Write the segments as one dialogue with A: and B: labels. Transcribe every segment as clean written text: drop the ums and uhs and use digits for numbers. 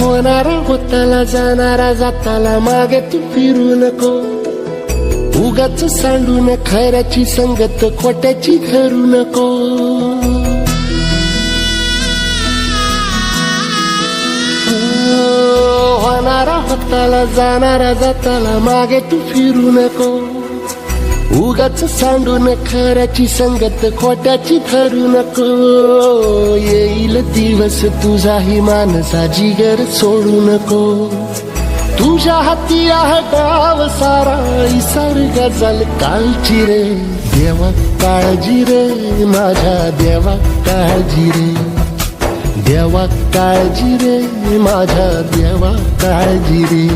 A: होणारा होताला जाणारा जाताला मागे तू फिरू नको. उगाच सांडून खऱ्याची संगत खोट्याची धरू नको. होणारा होताला जाणारा जाताला मागे तू फिरू नको. उगाच सांडून खऱ्याची संगत खोट्याची धरू नको. येईल दिवस तुझाही मानसा जिगर सोडू नको. तुझ्या हाती आहे डाव सारा इसर गजल कालची रे. देवा काळजी रे माझ्या देवा काळजी रे. देवा काळजी रे माझ्या देवा काळजी रे.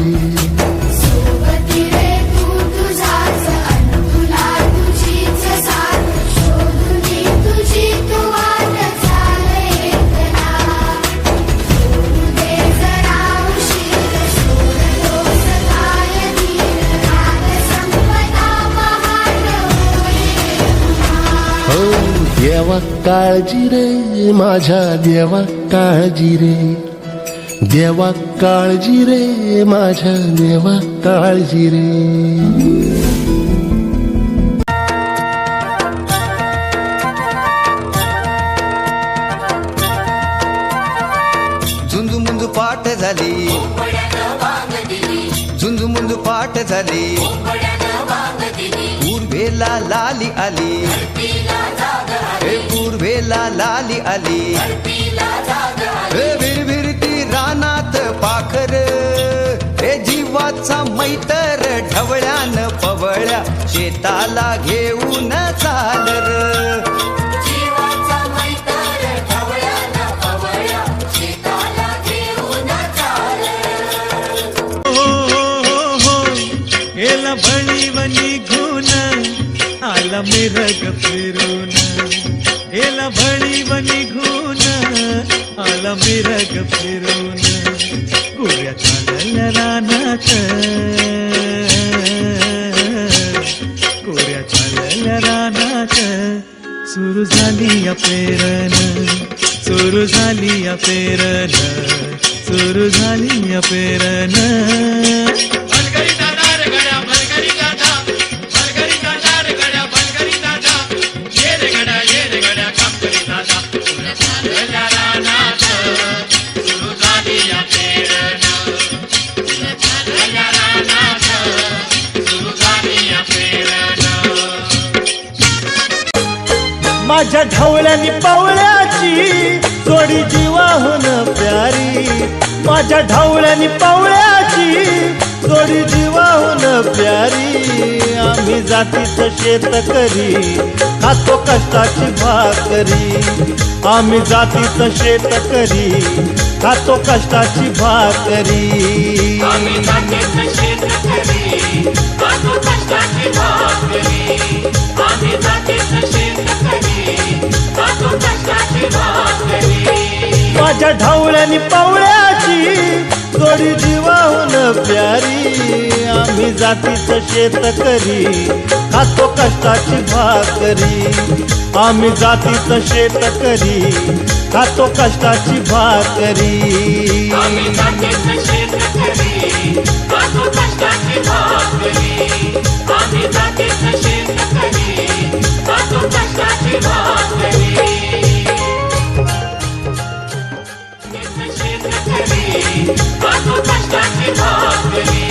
A: देवा काळजी रे माझ्या देवा काळजी रे. देवा काळजी रे माझ्या देवा काळजी रे.
B: झुंजू पाठ झाली. झुंजू पाठ झाली. पूर्वेला लाली आली. पूर्वेला लाली आली. विरविरती रानात पाखर. हे जीवाचा मैतर ढवळ्यान पवळ्या शेताला घेऊन चालर.
C: गेला भळीवनी घुन आला मिरग फिरून. गेला भळीवनी घुन आला मिरग फिरून. गोऱ्या चालल्या रानात. गोऱ्या चालल्या रानात. सुरू झाली या पेरण. सुरू झाली या पेरण. सुरू झाली या पेरण. माझ्या ढवळ्यानी पावळ्याची जोडी जीवाहून प्यारी. माझ्या ढवळ्यानी पावळ्याची जोडी जीवाहून प्यारी. आम्ही जातीचं शेतकरी खातो कष्टाची भाकरी. आम्ही जातीचं शेतकरी खातो कष्टाची भाकरी. आम्ही जातीचं शेतकरी खातो कष्टाची भाकरी. आम्ही जातीचं शेतकरी खातो कष्टाची भाकरी. माझ्या ढवळ्यानी पावळ्याची जोडी जीवाहून प्यारी. आम्ही जातीचं शेतकरी खातो कष्टाची भाकरी. आम्ही जातीचं शेतकरी खातो कष्टाची भाकरी. आम्ही जातीचं शेतकरी खातो कष्टाची भाकरी. आम्ही जातीचं शेतकरी खातो कष्टाची भाकरी. शेतकरी खातो कष्टाची भाकरी.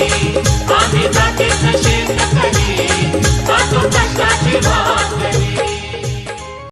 C: आम्ही